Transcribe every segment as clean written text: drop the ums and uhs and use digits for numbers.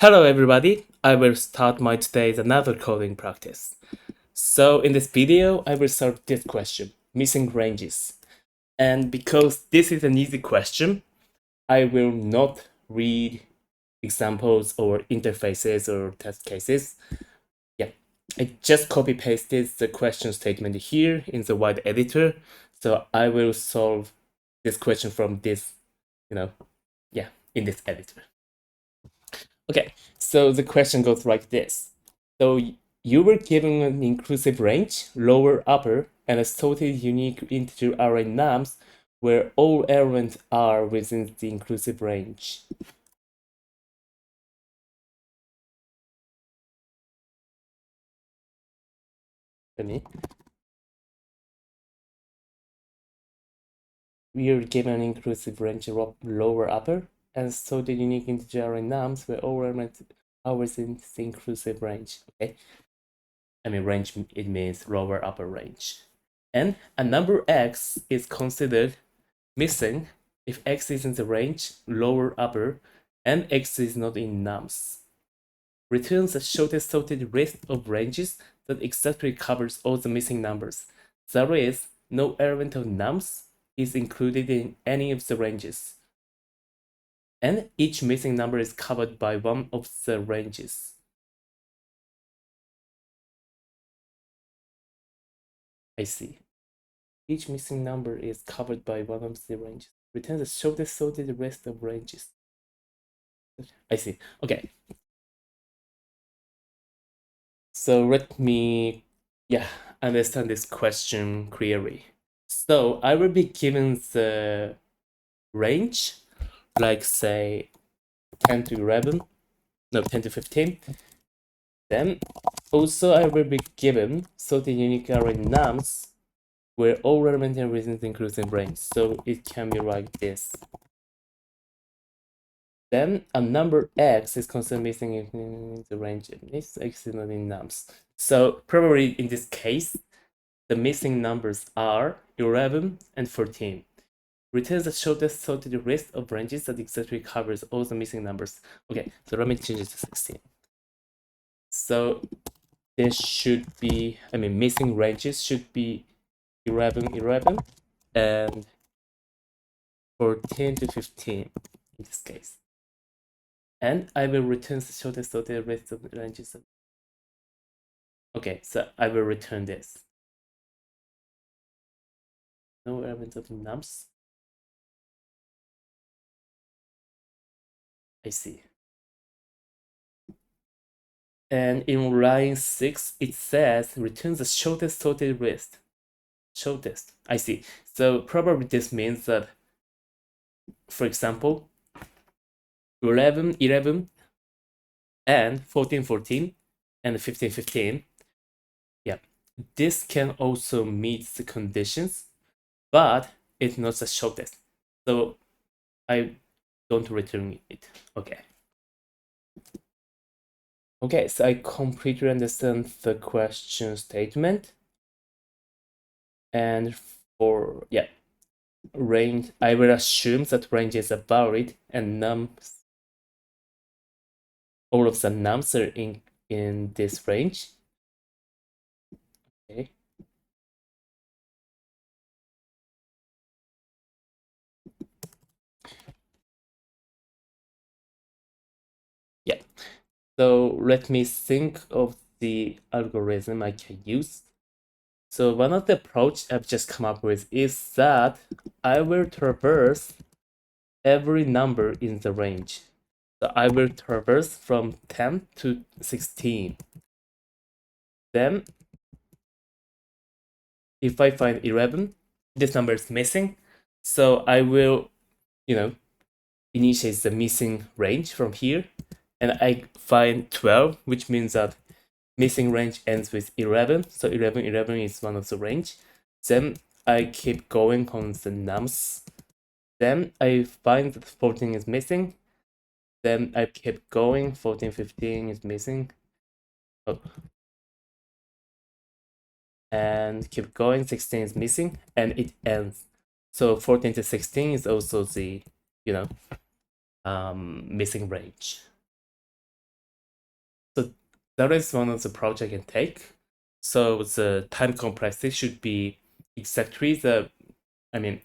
Hello everybody, I will start my today's another coding practice. So in this video, I will solve this question, missing ranges. And because this is an easy question, I will not read examples or interfaces or test cases. Yeah, I just copy pasted the question statement here in the wide editor. So I will solve this question from this, in this editor. Okay, so the question goes like this. So you were given an inclusive range, lower, upper, and a sorted unique integer array nums where all elements are within the inclusive range. Me. We are given an inclusive range of lower, upper, and sorted unique integer array nums where all elements are within the inclusive range. Okay. I mean range, it means lower, upper range. And a number x is considered missing if x is in the range, lower, upper, and x is not in nums. Returns the shortest sorted list of ranges that exactly covers all the missing numbers. There is no element of nums is included in any of the ranges. And each missing number is covered by one of the ranges. I see. Each missing number is covered by one of the ranges. Returns the shortest sorted list of ranges. I see. Okay. So let me, understand this question clearly. So I will be given the range, like say 10 to 11, no, 10 to 15. Then also I will be given sorted unique array nums where all relevant and reasons inclusive range. So it can be like this. Then a number x is considered missing in the range. This x is not in nums. So probably in this case, the missing numbers are 11 and 14. Returns the shortest sorted list of ranges that exactly covers all the missing numbers. Okay, so let me change it to 16. So there should be, missing ranges should be 11, 11, and 14 to 15 in this case. And I will return the shortest sorted list of ranges. Okay, so I will return this. No element of nums. I see. And in line 6, it says return the shortest sorted list. Shortest. I see. So probably this means that, for example, 11, 11, and 14, 14, and 15, 15. Yeah, this can also meet the conditions, but it's not the shortest. So I don't return it. Okay. Okay, so I completely understand the question statement. And for, range, I will assume that range is valid and nums, all of the nums are in this range. Okay. Yeah. So let me think of the algorithm I can use. So one of the approach I've just come up with is that I will traverse every number in the range. So I will traverse from 10 to 16. Then if I find 11, this number is missing. So I will, initiate the missing range from here. And I find 12, which means that missing range ends with 11. So 11, 11 is one of the range. Then I keep going on the nums. Then I find that 14 is missing. Then I keep going, 14, 15 is missing. Oh. And keep going, 16 is missing, and it ends. So 14 to 16 is also the, missing range. that is one of the approach I can take. So the time complexity should be exactly the,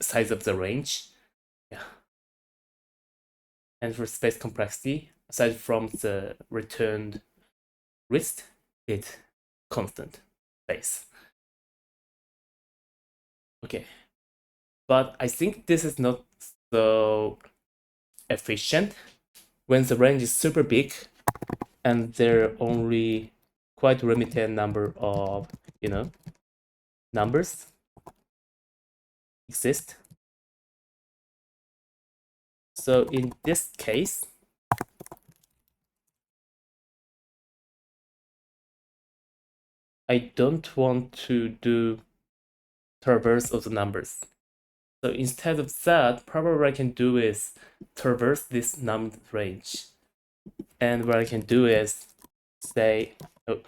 size of the range. Yeah. And for space complexity, aside from the returned list, it's constant space. Okay. But I think this is not so efficient when the range is super big and there are only quite limited number of, numbers exist. So in this case, I don't want to do traverse of the numbers. So instead of that, probably what I can do is traverse this number range. And what I can do is say, oh,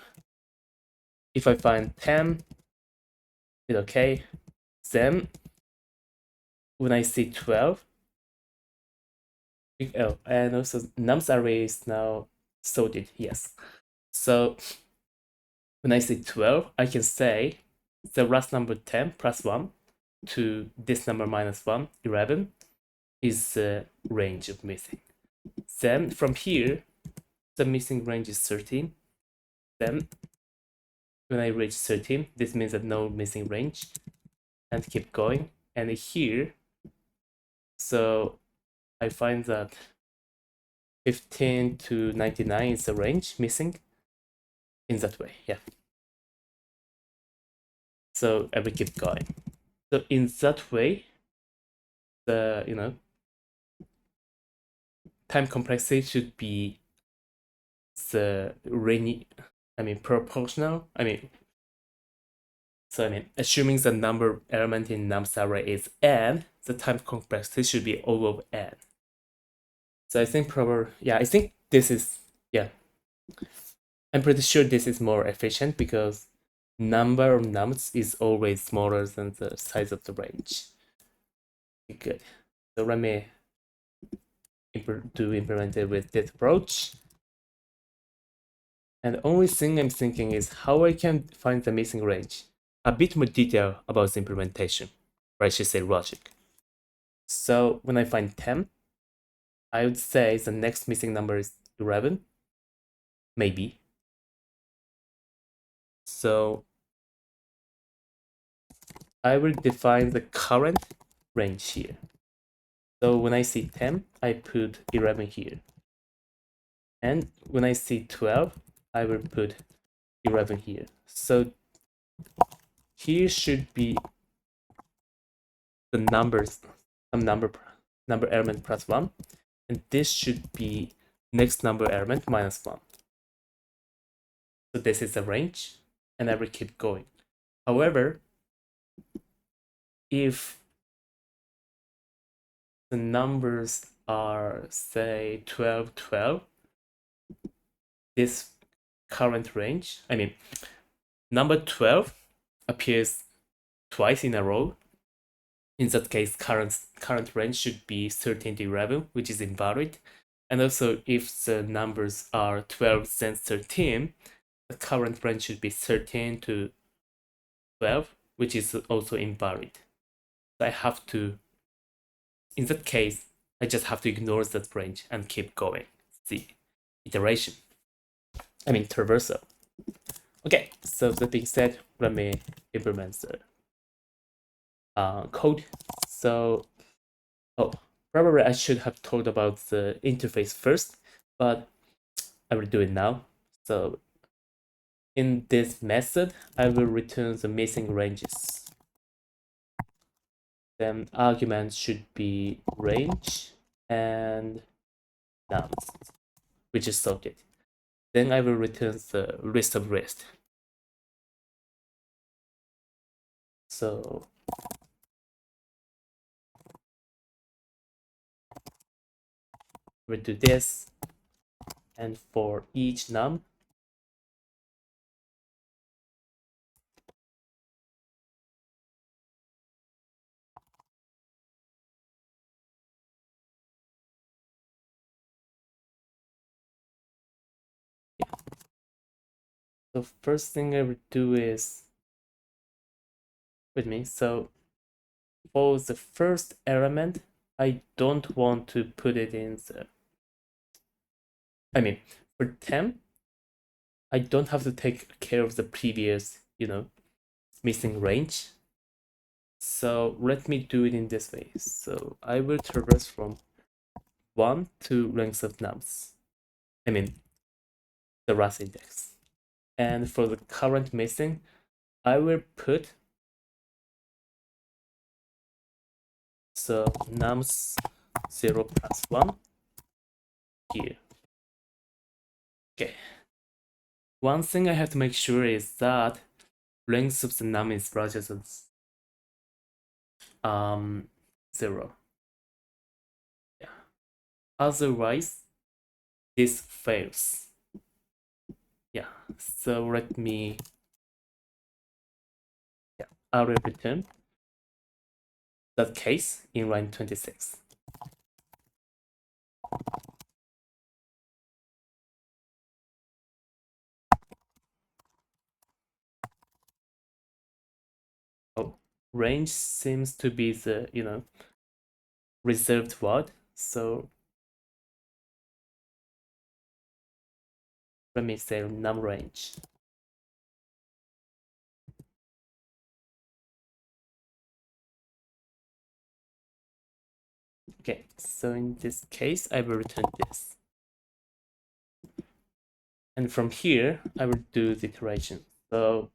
if I find 10, it's okay. Then when I see 12, oh, and also nums array is now sorted, yes. So when I say 12, I can say the last number 10 plus 1 to this number minus 1, 11, is the range of missing. Then from here, the missing range is 13. Then when I reach 13, this means that no missing range, and keep going. And here, so I find that 15 to 99 is the range missing in that way, yeah. So I will keep going. So in that way, the time complexity should be the proportional. Assuming the number element in nums array is n, the time complexity should be O of n. So I think I think this is, yeah. I'm pretty sure this is more efficient because number of nums is always smaller than the size of the range. Good. So let me implement it with this approach. And the only thing I'm thinking is how I can find the missing range. A bit more detail about the implementation, or I should say logic. So when I find 10, I would say the next missing number is 11, maybe. So I will define the current range here. So when I see 10, I put 11 here. And when I see 12, I will put 11 here. So here should be the numbers, some number element plus 1. And this should be next number element minus 1. So this is the range, and I will keep going. However, if the numbers are, say, 12, 12, this current range, number 12 appears twice in a row. In that case, current range should be 13 to 11, which is invalid. And also, if the numbers are 12 then 13, the current range should be 13 to 12, which is also invalid. So I have to, in that case, I just have to ignore that range and keep going. The iteration. Traversal. Okay, so that being said, let me implement the code. So, probably I should have told about the interface first, but I will do it now. So in this method, I will return the missing ranges. Then arguments should be range and nums, which is sorted. Then I will return the list of list. So we'll do this, and for each num, the first thing I would do is with me. So for the first element, I don't want to put it in the, I mean, for temp, I don't have to take care of the previous, missing range. So let me do it in this way. So I will traverse from 1 to length of nums. I mean, the RAS index. And for the current missing, I will put so nums 0 plus 1 here. Okay. One thing I have to make sure is that length of the num is larger than 0. Yeah. Otherwise, this fails. Yeah. So let me. Yeah. I will return that case in line 26. Oh, range seems to be the reserved word. So let me say num range. Okay, so in this case, I will return this. And from here, I will do the iteration. So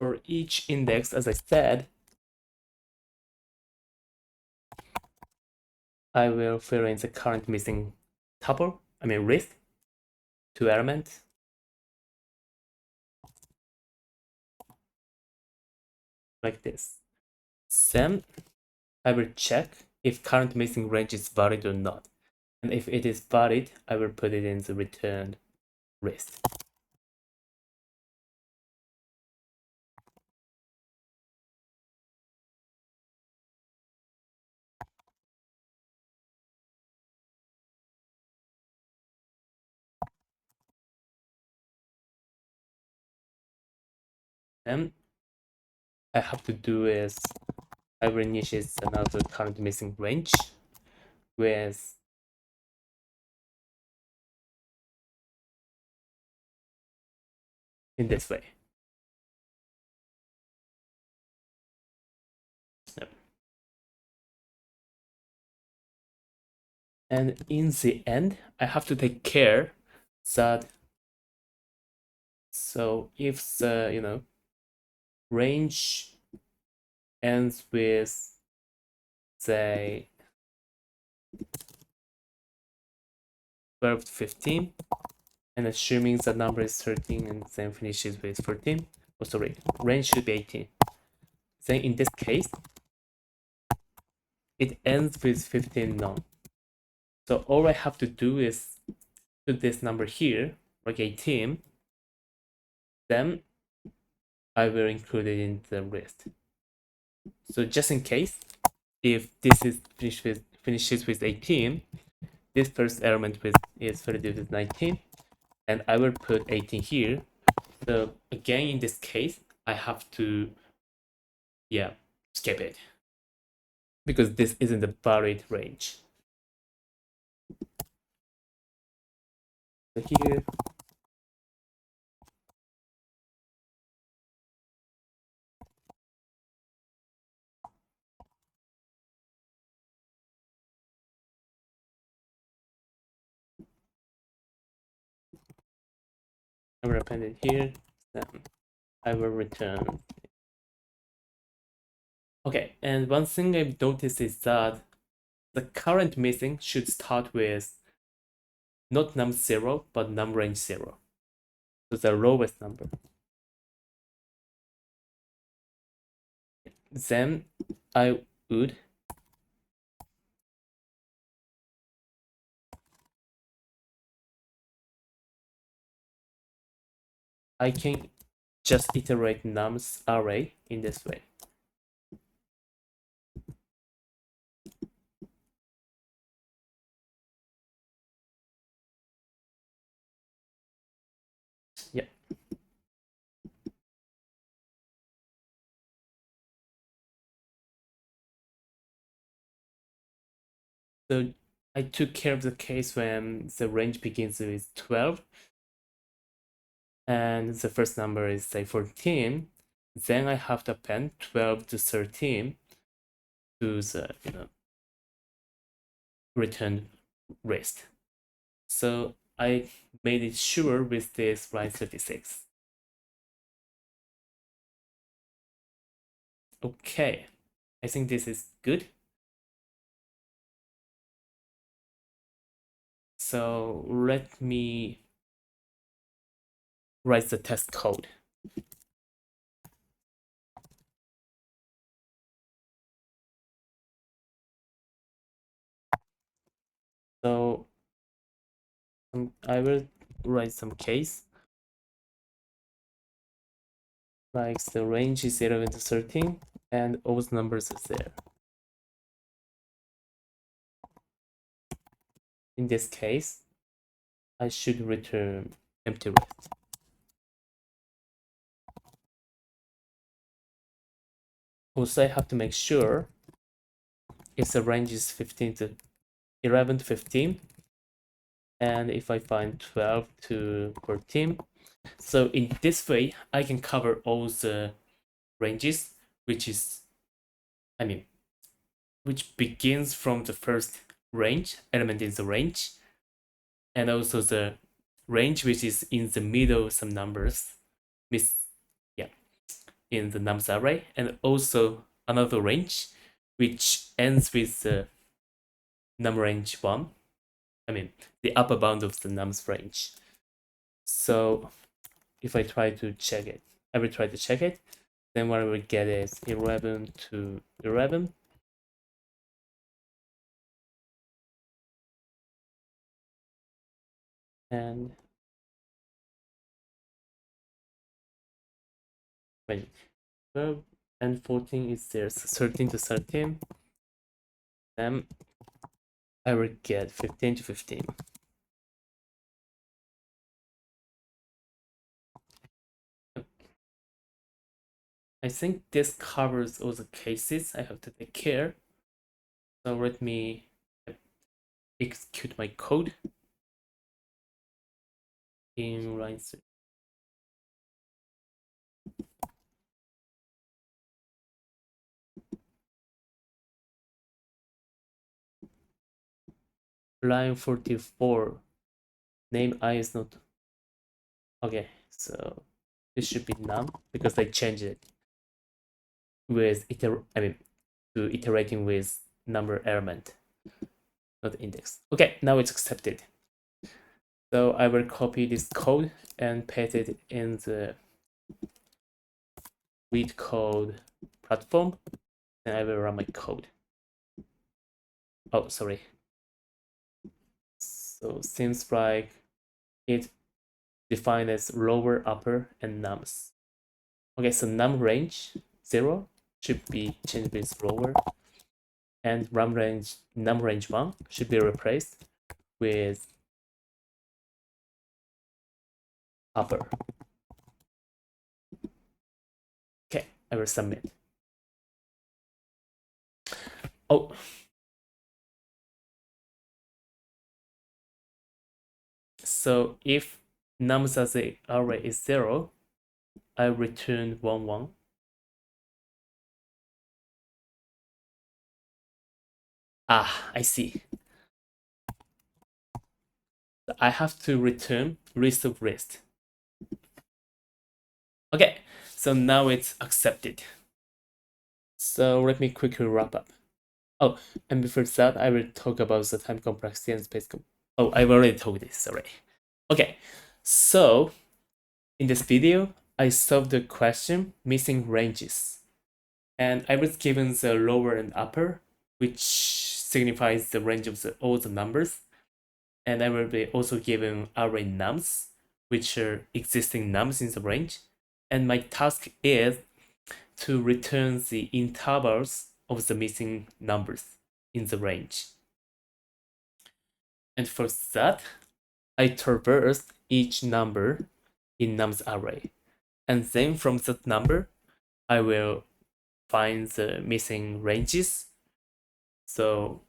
for each index, as I said, I will fill in the current missing tuple, list, 2 elements. Like this. Then I will check if current missing range is valid or not. And if it is valid, I will put it in the returned list. Then I have to do is I will initiate another current missing range with in this way. Yep. And in the end, I have to take care that so if the range ends with say 12 to 15, and assuming the number is 13 and then finishes with 14, oh sorry, range should be 18. Then in this case, it ends with 15 none. So all I have to do is put this number here, like 18, then I will include it in the list. So just in case, if this is finishes with 18, this first element is validated with 19, and I will put 18 here. So again, in this case, I have to, skip it because this isn't the valid range. So here, I will append it here. Then I will return. Okay, and one thing I've noticed is that the current missing should start with not num 0, but num range 0. So the lowest number. Then I would I can just iterate nums array in this way. So I took care of the case when the range begins with 12 and the first number is say 14. Then I have to append 12 to 13 to the return list. So I made it sure with this line 36. Okay, I think this is good. So let me write the test code. So I will write some case. Like the range is 11 to 13 and all the numbers are there. In this case, I should return empty list. Also, I have to make sure if the range is 11 to 15, and if I find 12 to 14. So in this way, I can cover all the ranges, which begins from the first range, element in the range, and also the range which is in the middle of some numbers, in the numbers array, and also another range which ends with the number range 1. The upper bound of the nums range. So if I try to check it, I will try to check it. Then what I will get is 11 to 11. And 12 and 14 is there. So 13 to 13. Then I will get 15 to 15. I think this covers all the cases I have to take care. So let me execute my code in line 3. Line 44, name I is not. Okay, so this should be none because I changed it with to iterating with number element, not index. Okay, now it's accepted. So I will copy this code and paste it in the LeetCode platform, and I will run my code. Oh, sorry. So seems like it defined as lower, upper, and nums. Okay, so num range 0 should be changed with lower, and num range 1 should be replaced with upper. Okay, I will submit. Oh, so if nums as a array is 0, I return 1 1. Ah, I see. I have to return list of list. Okay, so now it's accepted. So let me quickly wrap up. Oh, and before that, I will talk about the time complexity and space. Oh, I've already told this already. Okay, so in this video, I solved the question missing ranges. And I was given the lower and upper, which signifies the range of all the numbers. And I will be also given array nums, which are existing nums in the range. And my task is to return the intervals of the missing numbers in the range. And for that, I traverse each number in nums array. And then from that number, I will find the missing ranges. So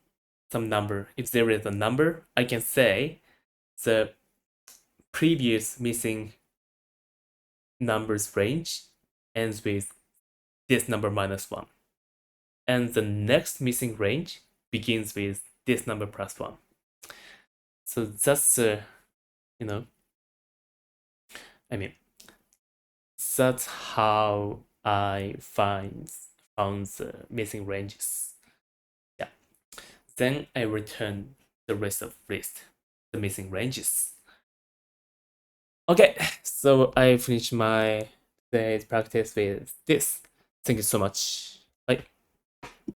some number. If there is a number, I can say the previous missing numbers range ends with this number minus 1. And the next missing range begins with this number plus 1. So that's, that's how I found the missing ranges. Yeah. Then I return the rest of list, the missing ranges. Okay, so I finished my today's practice with this. Thank you so much.